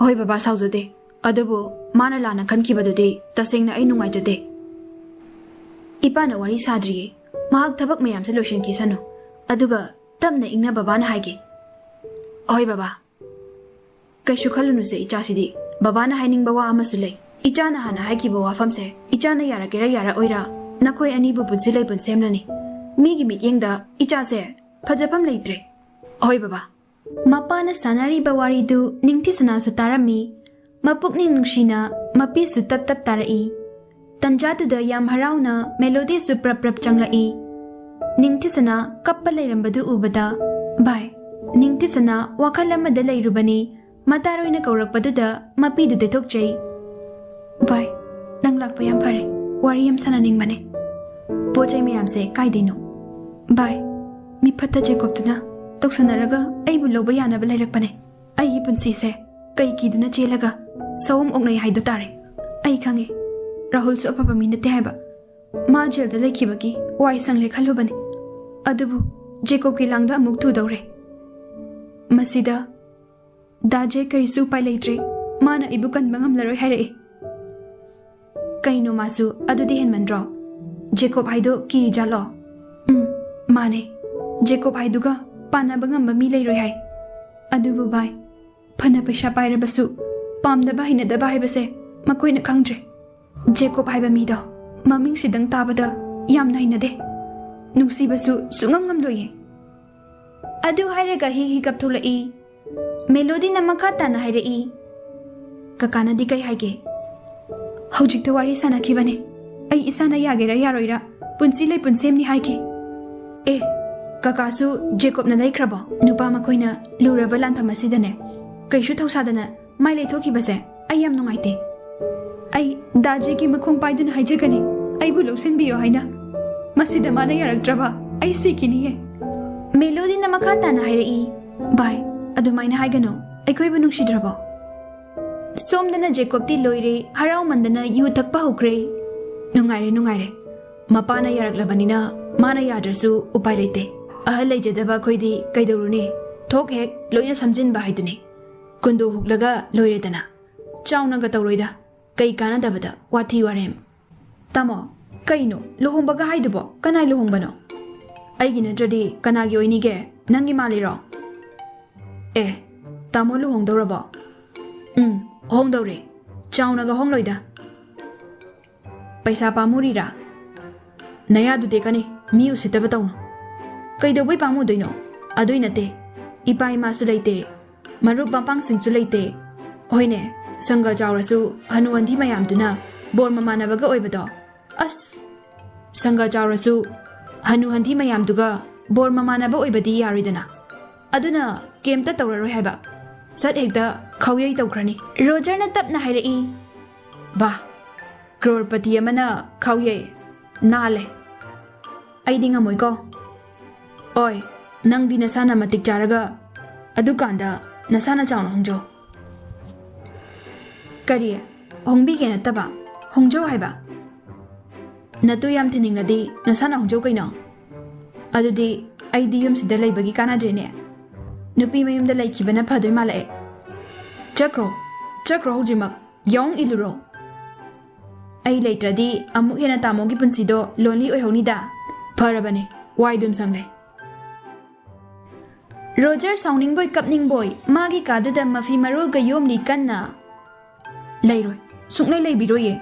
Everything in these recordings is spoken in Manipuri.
Hoi baba saujade adubu mana lana khankibadudi tasengna ai nungaijade ipana wari sadriye mahak thabak mayam se lotion ki sanu aduga tamna ingna baba na haige hoi baba kaishu khalunu se icha sidi baba na haining bawa amasu lei icha na hana haiki bawa fam se icha na yara gera yara oira nakoi ani bu bunsi lei bun semnani mi gi mit yengda icha se phajapam leitre hoi baba mapana sanari bawari du ningthi sana su tarami mapukning nungshina mapi su tap tap tarai tanja tu da yam harauna melody su prap prap changlai ningthi sana kappa leirambadu ubada bai ningthi sana wakhal amada leirubani mataroina kaurakpadu da mapi du de thokchei bai nang lakpa yam phare wari yam sana ningbane pochai miyam se kaidino bai mi phatta jacob tuna toksanaraga aibu loba yana ba leirakpane ai punsi se kai kiduna chelaga sawum oknai haidu tare ai khange rahul su apapa minate haiba ma jel da lekhibagi wai sang le khalubane adubu jacob ki langda amuk thu dore masida daje kai su pai leitre mana ibu kan bangam laroi haire kaino masu adudi hen mandro jacob haido ki jalo mane jacob haiduga pana bangam ba mi leiroi hai adubu bai phana paisa pairabasu pamdaba hinadaba haibase makoina khangdre jacob haiba mi do maming sidang tabada yamna hinade nungsibasu sungam ngam loye adu hairaga hi hi kap tholai melody na makata na hairei kakana di kai haige hojik to wari sana khibane ai isana yagera yaroira punsi lei punsem ni haige kakasu jacob na laikrabo nupa makoina luraba lanpham asidane kaishu thausadana mai le thoki base ai yam nungaite ai daje ki makhong paidun haijagani ai bu losin biyo haina masida mana yaraktraba ai sikini he melody na makata na hairei bai adumaina haigano ai koi bu nungsidrabo somdana jacob ti loire harau mandana yu thakpa hokre nungaire mapana yaraklabanina mana yadrasu upai leite ahal leijadaba khoidi kaidorune thok hek loina samjin ba haidune kundu huklaga loiredana chauna tauroida kai kana dabada wathi warem tamo kaino lohombaga haidubo kanai lohombano aigi natradi kanagi oini ge nangi maliro tamo lohongdorabo hongdore chauna ga hongloida paisa pamurira naya dude kani mi usitaba tawno kaidobai pamu doino adoi nate ipai masu leite marup pampang singsu leite hoine sanga jawrasu hanuwanthi mayamduna bor mamanabaga oibado as sanga jawrasu hanuwanthi mayamduga bor mamanaba oibadi yaridana aduna kemta tawraroi haiba sat hekda khawyai tawkrani roger na tapna hairei ba crorpati amana khawyai nale aidi ngamoiko oi nangdi nasana matik jaraga adukanda nasana chawna hongjo kari hongbi ge nataba hongjo haiba natu yam thiningnadi nasana hongjo kaino adudi aidi yum sida leibagi kana jene nupi mayum da laikibana phadoi malae chakro hojimak yong iluro ai leitradi amuk hena tamogi punsido lonely oihonida pharabane waidum sangle roger sounding boy kapning boy magi kaduda mafi marul ga yomni kanna leiroi suknai leibiroye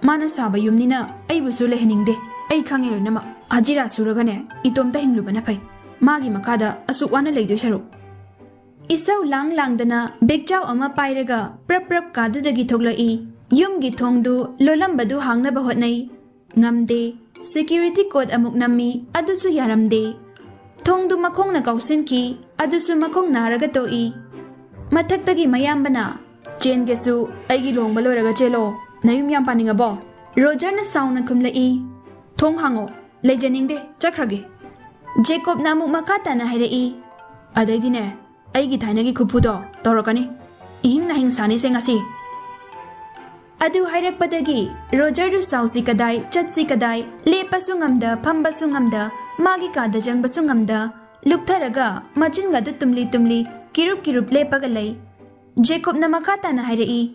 mana saba yumnina ai busu leheningde ai khange nama hajira suragane itomta hinglubana phai magi makada asukwana leidoi sharu isau langdana bekjaw ama pairaga prap kadudagi thoglai yumgi thongdu lolambadu hangnaba hotnai ngamde security code amuk nammi adusu yaramde thongdu makhongna kausinki adusu makhong naraga toi mathaktagi mayambana chengesu aigi longba loraga chelo nayum yam paningabo roger na sauna khumlai thong hango lejaningde chakrage jacob namuk makata na hairei adaidine aigi thainagi khupudo torokani ihing na hing sani sengasi adu hairakpadagi roger du sausi kadai chatsi kadai lepasu ngamda phambasu ngamda magi kada jangbasu ngamda luktharaga machinga du tumli kirup lepaga lei Jacob na makata na hairei.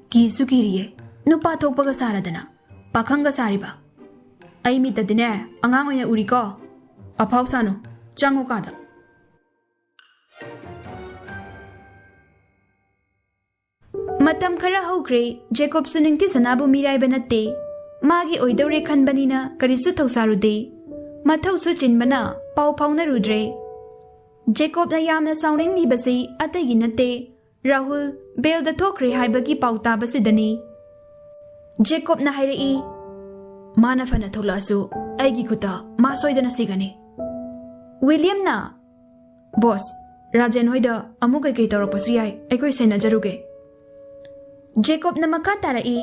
Kisu kiriye. Nupa thokpaga saradana. Pakhanga sariba. Ai mi tadine angang oina uri ko. Aphaw sano. Chango kada. Matam khara hokre Jacob suningti sanabu mirai banatte. Magi oidore khanbanina karisu thausarude. Mathausu chinbana pau phauna rudre. Jacob na yamna sounding ni basi atagi natte. Rahul bel da thokre haibagi pauta basidani. Jacob na hairei. Mana fana tholasu aigi khuta ma soidana sigani. William na. Boss, Rajan hoida amu kai tawrapasu yai aikoi sena jaruge. Jacob na makata rai.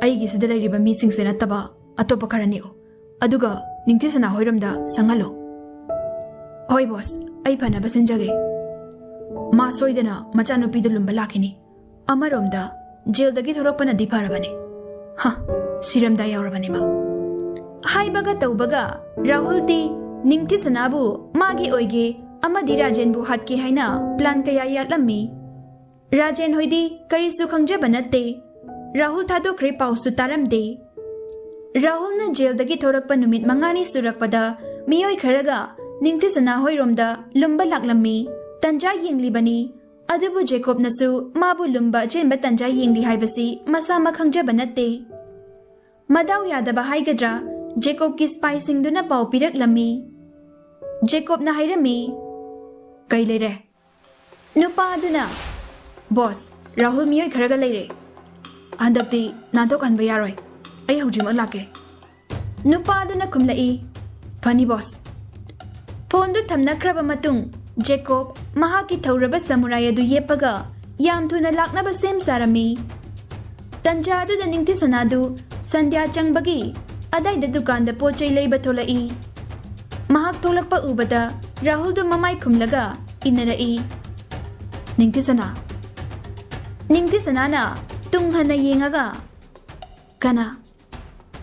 Aigi sida lairiba mi sing sena taba atopa karani o. Aduga ningti sana hoiramda sangalo. Hoi boss, ai phana basinjage. Ma soidana machanupi du lumba lakini. Amaromda jail dagi thorakpana diparabane. Siramda yaurabane ma. Hai baga taubaga Rahul di ningti sanabu magi oige amadi Rajan bu hatki haina plan kaya yatlammi. Rajan hoidi karisu khangjaba natte. Rahul thadokre pausu taramde. Rahul na jail dagi thorakpa numit mangani surakpada miyoi kharaga ningti sana hoiromda lumba laklammi. Tanja yenglibani. Adubu Jacob nasu mabu lumba jenba tanja yengli haibasi masa makhangjaba natte. Madaw yadaba haigadra Jacob ki spy singduna pau pirak lami. Jacob na hairami. Kai leire. Nupa aduna. Boss, Rahul miyoi kharaga leire. Handakti nadok hanba yaroi. Ai hujim lake. Nupa aduna kumlai. Funny boss. Pondu thamna kraba matung Jacob mahaki thauraba samurai adu yepaga yam thuna laknaba sem sarami. Tanja adu da ningti sanadu Sandhya changbagi adai da dukan da pochai leiba tholai. Mahak tholakpa ubada Rahul du mamai khumlaga inarai. Ningti sana na tunghana yengaga. Kana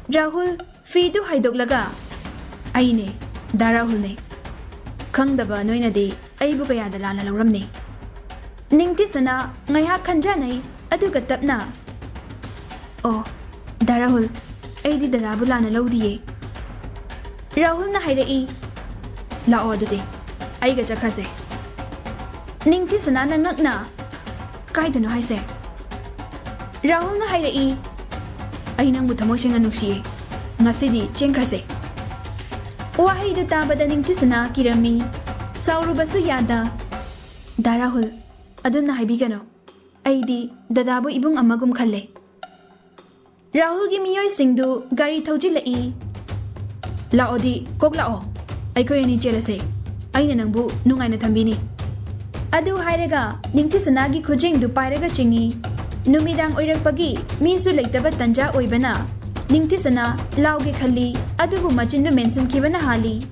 Rahul fidu haidoklaga. Aine da Rahul ne. Khangdaba noinadi aibu kaya da lana lauramne. Ningti sana ngaiha khanjanai aduga tapna. Oh, da Rahul, aidi da labu lana laudiye. Rahul na hairei. Lao adude, aiga chakrase. Ningti sana na ngakna. Kaidano haise. Rahul na hairei. Ay nang mutamo siya nga nusiye. Ngasidi chengkrase. Wahay do tabada ningti sana kirami. Sauru basu yada. Da Rahul, adun na haibigano. Aidi dadabu ibung amagum khale. Rahul gi miyoy singdu gari thaujilai. Lao di kok lao. Ay ko yani chelase. Ay na nangbu nungay na thambini. Adu hairaga ningti sanagi khujing du pairaga chingi. Numidang oirakpagi misu leitaba tanja oibana. Ningti sana lauge khali adubu machindu mention kibana hali.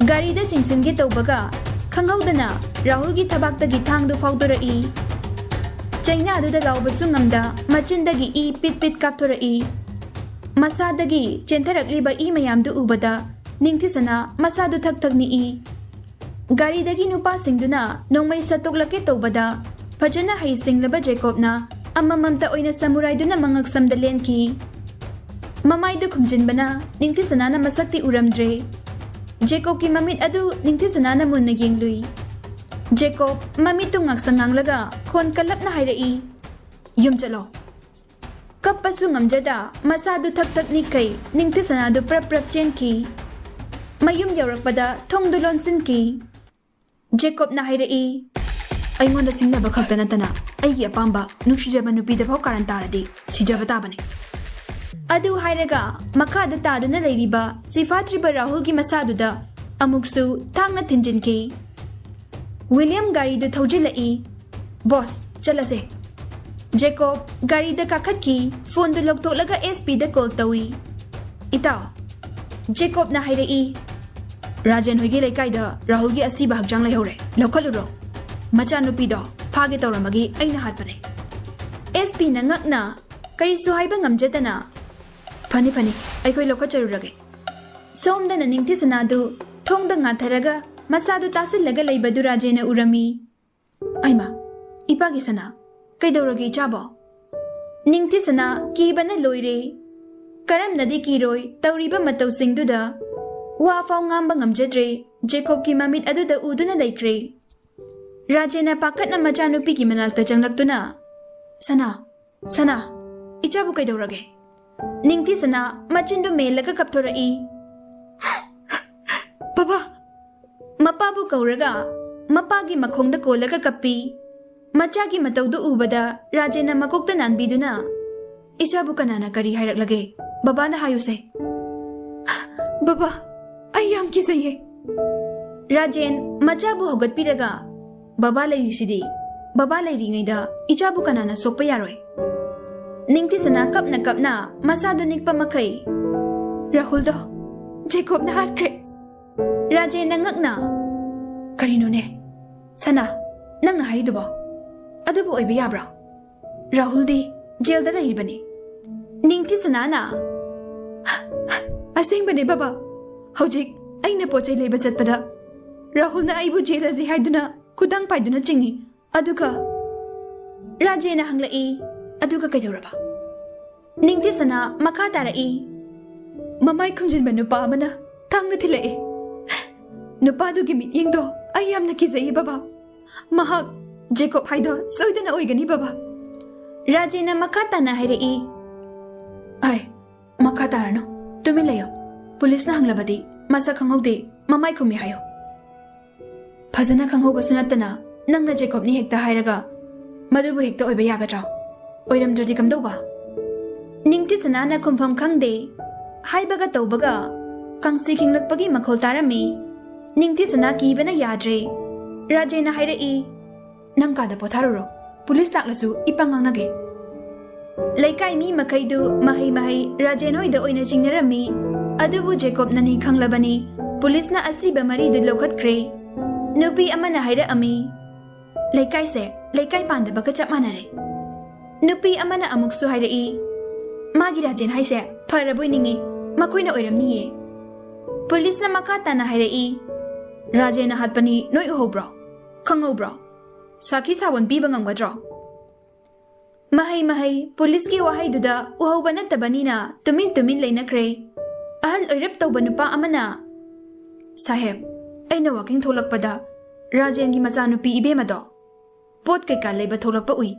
Gari da chingsin gi taubaga khanghaudana Rahul gi thabakta gi thangdu faudorai. China adu da laubasu ngamda macindagi I pit kapthorai. Masadagi chentharakliba I mayamdu ubada ningti sana masadu thakni I. Gari dagi nupa singduna nongmai satoklake tobada phajana hai singlaba Jacob na amamamta oina samurai duna mangaksamda lenki. Mamai du khumjinbana ningti sana na masakti uramdre. Jacob ki mamit adu ningti sana na munna yenglui. Jacob mamit tu ngaksanganglaga khon kalap na hairai. Yum chalo. Kappasu ngamjada masadu thak ni kai ningti sana du prap chenki. Mayum yaurakpada thongdu lonsinki. Jacob na hairai. Aingonda singnaba khaktana tana aigi apamba nuksijaba nupida phau karan taradi sijaba tabane. Adu hairaga makada taduna leiriba sifatriba Rahul gi masaduda amuksu thangna thinjinki. William gari du thaujilai. Boss, chalase. Jacob gari da kakhatki phone du loktolaga SP da call tawi. Itaw. Jacob na hairai. Rajan hoigi laikai da Rahul gi asi bahakjang lai hore. Lokhaluro. Machanupi do phage tawramagi aina hatpane. SP na ngakna kari suhaiba ngamjatana. Phani aikoi lokacharurage. Somda na ningti sanadu thongda ngatharaga masadu tasillaga leibadu Rajena urami. Aima, ipagi sana, kaidoragi chabo. Ningti sana, kibana loire. Karam nadi kiroi, tauriba matau singduda. Wa faw ngamba ngamjadre, Jacob ki mamit aduda uduna laikre. Rajena pakat na machanupi ki manalta janglagtuna. Sana, ichabu kaidorage. Ningti sana, machindu melaga kaptorai. Baba, mapabu kauraga, mapagi makhongda kolaga kapi. Machagi mataudu ubada, Rajena makokta nanbiduna. Ichabu kanana kari hairak Baba na hayuse. Baba, ayam kisaye. Rajen, machabu hogat piraga. Baba lairi sidi. Baba lairi ngaida, ichabu kanana sokpa yaroi. Ningti sana kapna, masado nikpa makai. Rahul do, Jacob na hatkre. Rajen na ngakna. Karino ne? Sana, nang na haidu ba? Adubu oiba yabra. Rahul di, jail da lairi bani. Ningti sana na. Asing bani baba. Hojik, ay na po'chay leba chatpada. Rahul na aibu jail azi haiduna, kudang paiduna chingi. Aduka. Raje na hanglai. Aduka kaiduraba. Ningti sana makatarai. Mamay kumjin ba nupa amana, tang na tilai. Nupa do gimit yung do, ayam na kizay baba. Mahag, Jacob haido, soida na oigani baba. Raje na makata na hairai. Ay, makatara no. Tumilayo. Pulis na hanglabadi, masa kanghawdi, mamay kumi hayo. Fazana kanghaw basunatana, nang na Jacob ni hekta hairaga. Madubu hekta oiba yagadra. Oiram dradi kamdaw ba? Ningti sana na kumfam kangde. Haibaga tawbaga. Kangsi kinglagpagi makhol tarami. Ningti sana kiba na yadre. Rajay na hairai. Nang kada potharuro. Pulis laklasu ipangang nage. Laikay mi makaidu mahay Rajay noida oina jingnarami. Adubu Jacob nani kanglabani. Pulis na asiba maridu lokat kre. Nupi amana haira ami. Laikay se, laikay panda baka chap manare. Nupi amana amuksu hairai. Magi Rajen haise, paraboy ningi, makoy na oiram niye. Pulis na makata na hairai. Rajen na hatpani noy uhobra. Kangaw bra. Saki sawan bibangang wadra. Mahay, pulis ki wahay duda, uhaw ba natabani na, tumin lay na kre. Ahal oirap taw ba nupa amana? Saheb, ay nawaking tolak pada, Rajen ki machanupi ibe mado. Pot kay kalay ba tolak pa uy?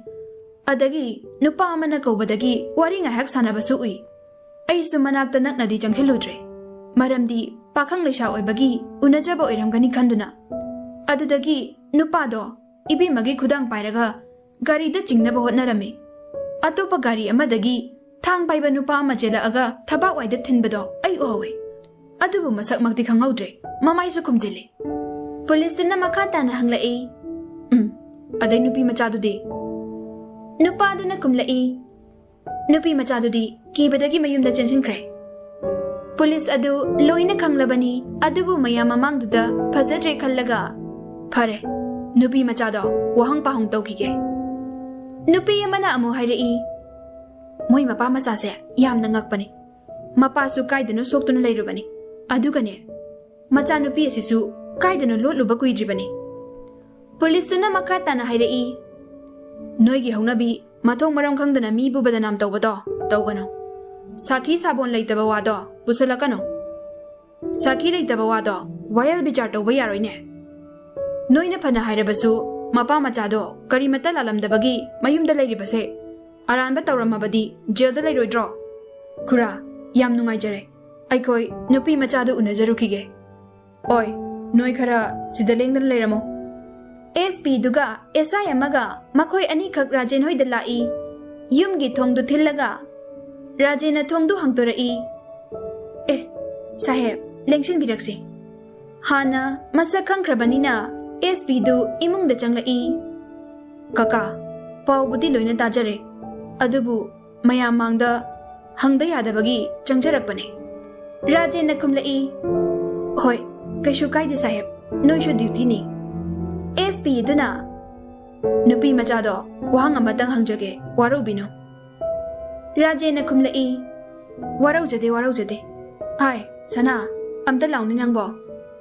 Adagi, nupa amana kaw badagi, wari nga hak sana basu uy. Ay sumanak tanak na di jang hiludre. Maramdi, pakang laysya oy bagi, unajaba oiram gani kanduna. Adudagi, nupa do, ibe magi kudang pairaga, gari da jingna bahot na rami. Ato pa gari amadagi, thang paiba nupa ama jela aga, thabak wai da thinbado, ay uhawe. Adubu masak magdi kangawdre, mamay su kumjili. Pulis dun na makata na hanglai. Aday nupi machado di. Nupa dun na kumlai. Nupi machado di, kibadagi mayum da jensin kre. Pulis adu, loy na kanglabani, adubu maya mamang duda, pazadre kallaga. Pare, nupi machado, wahang pahong tawkige. Nupi yamana amu hairai. Moy mapa masase, yam na ngakpani. Mapasu kaidano sokto na layrubani. Adugane, macha nupi asisu, kaidano lotluba kuidribani. Pulis tu na makata na hairai. Noygi hongnabi, matong maram kangdana mi bubadanam tawbado, tawgano. Saki sabon laytaba wado, pusalakano. Saki laytaba wado, wayal bichar tawba yaroy ne. Noy na pana hairabasu, mapa machado, karimata lalamdabagi, mayumda layribase. Aran ba tawramabadi, jail da layroydro. Kura, yam nungay jare. Aikoy, nupi machado unajarukige. Oy, noy khara sidalengdan layramo. SP duga, SI amaga, makoy anikak Rajen hoy dalai. Yumgi thongdu thillaga. Rajen na thongdu hangtorai. Saheb, lengshin biraksi. Hana, masakang krabanina, SP du imung da changlai. Kaka, pau budi loina tajare. Adubu, mayam mangda, hangda yadabagi, changjarakpane. Rajen na kumlai. Hoy, kaishu kaide saheb, noishu duty ni. SP duna. Nupi machado, wahang amatang hangjage, waraw bino. Rajen na kumlai. Waraw jade. Ay, sana, amta launin ang bo.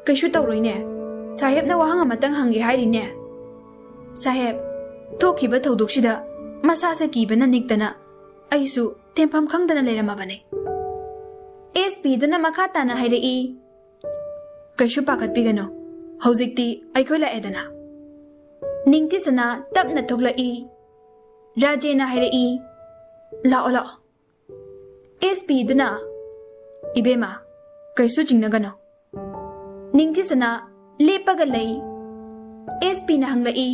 Kaishu tawroy ne. Saheb na wahang amatang hanggi hairi ne. Saheb, thokiba thaudoksida masa sa kibana niktana aisu tempham khangdana leiramabane. SP duna makata na hairei kaishu pakat pigano haujikti aikoi la edana ningti sana tapna thoklai raje na hairei la SP duna ibema kaisu jingnagano ningti sana lepaga lei SP na hanglai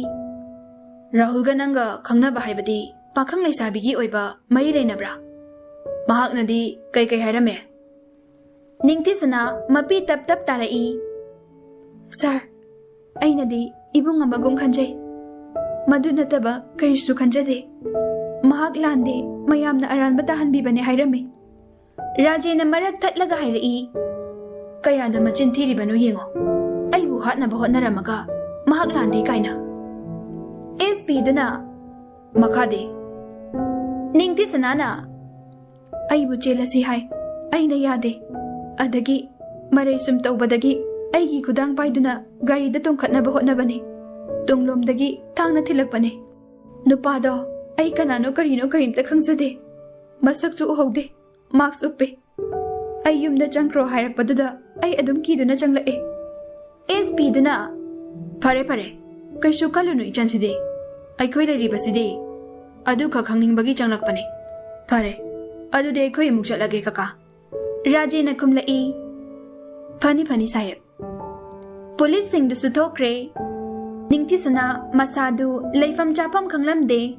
Rahul gananga khangnaba haibadi pakhang leisabigi oiba mari leinabra mahaknadi kai hairame Ningti sana mapi tap tarai Sir ainadi ibung amagum khanjai madu nataba karisu khanjade mahak lande mayamna aran batahan bibane hairame Raje na marak thatlaga hairai kaya da machin thiri banu yengo aibu hatna bahot naramaga mahak lande kaina SP duna makade Ningti sanana aibu jelasi hai aina yade Adagi maray sum taubadagi aigi kudang paiduna gari da tongkhatnaba hotnabane tunglomdagi thangna thilakpane nupado ai kanano karino karimta khangsade masakchu uhaude marks uppe ai yumda changkro hairakpaduda ai adum kiduna changlae SP duna pare kaisu kalunu ichanside ai khoi leiribaside adu kha khangningbagi changlakpane pare adude khoi muk chatlage kaka Raje na kumlai Fani Sahib Police sing du suthokre Ningti sana masadu leifam chapam khanglamde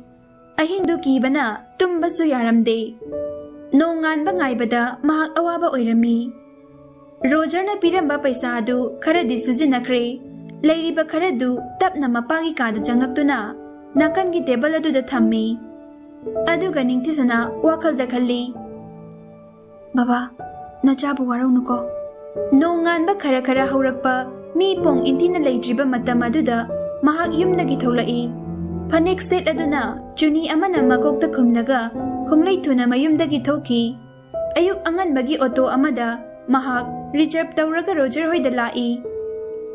Ahing du kibana tumbasu yaramde Nongan ba ngaibada mahak awaba oirami Roger na piramba paisa adu kharadi sijinakre Leiriba kharadu tapna mapagi kada janglaktuna nakan gi table adu da thammi Aduga ningti sana wakhal da khalli Baba Nachabu waraunuko Nongan ba khara haurakpa mi pong intina leidriba matam aduda mahak yumdagi tholai Phanek set aduna chuni amana makokta khumlaga khumleithuna mayumdagi thoki Ayuk angan bagi auto amada mahak reserve tawraga Roger hoida lai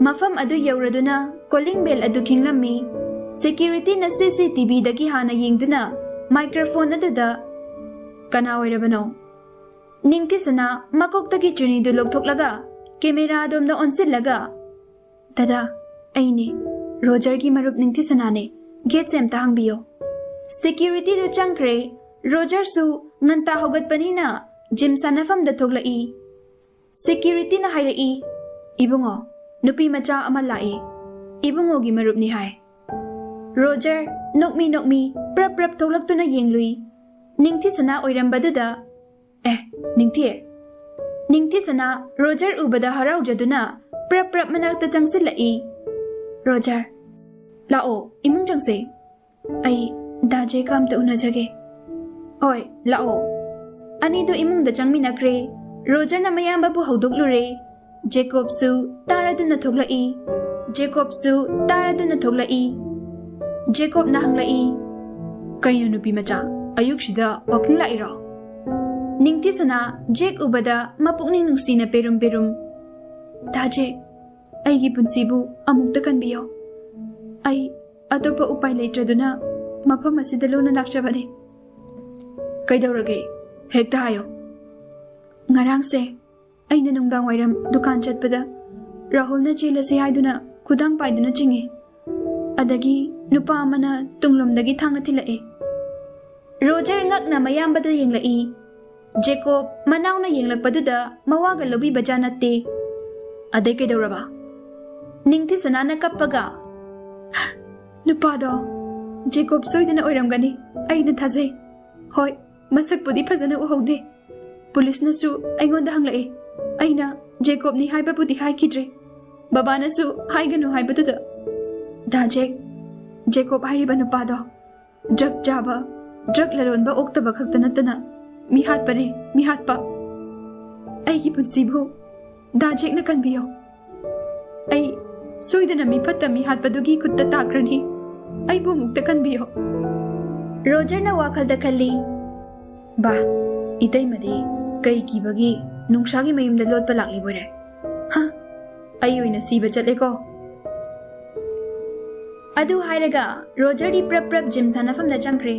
Mafam adu yauraduna calling bell adu khinglammi Security na CCTV dagi hana yengduna microphone aduda Kana oirabano Ningti sana makoktagi chuni du lokthoklaga camera domda onsillaga Dada aine Roger gi marup ningti sana ne gate sem ta hangbiyo Security du changkre Roger su nganta hogat panina gym sanafam da thoklai Security na hairai ibungo nupi macha ama lai ibungo gi marup ni hai Roger nokmi prap thoklaktuna yenglui Ningti sana oirambaduda Ningti sana Roger ubada harau jaduna prap manakta changsilai Roger lao imung changse ai daje kam ta unajage oi lao ani do imung da changminakre Roger na mayamba bu haudoklure Jacob su taraduna thoklai Jacob na hanglai kayu nupi macha ayuk shida walking lai ro Ningti sana Jake ubada mapukning nungsina perum Ta Jake aigi punsibu amukta kanbiyo ai atopa upai leitraduna mafam asida lona lakchabane Kaidawrage hekta hayo Ngarang se aina nungdang wairam dukan chatpada Rahul na chilasi haiduna kudang paiduna chinge Adagi nupa amana tunglomdagi thangna thilae Roger ngakna mayambada yenglai Jacob manawna yenglakpaduda mawaga lobi bajanate adai kaidawraba Ningti sanana kappaga Nupado Jacob soidana oiramgani aina thazai hoi masakpudi phajana uhaude police nasu aingonda hanglai aina Jacob ni haiba pudi haikidre baba nasu haiganu haibaduda Jacob hairiba nupado drug jaba drug lalonba oktaba khakta natana mihat pa aigi punsibu Dajek na kanbiyo ai soidana mi phatta mihat padugi kutta takrani ai bo mukta kanbiyo Roger na wakhal da khalli ba itai madi kai kibagi nungsagi mayumda lotpa lakli bore ha ai oina siba chatle ko ꯑꯗꯨ ꯍꯥꯏꯔꯒ ꯔꯣꯖꯔꯗꯤ ꯄ꯭ꯔꯞ ꯄ꯭ꯔꯞ ꯖꯤꯝ ꯁꯥꯟꯅꯐꯝꯗ ꯆꯪꯈ꯭ꯔꯦ꯫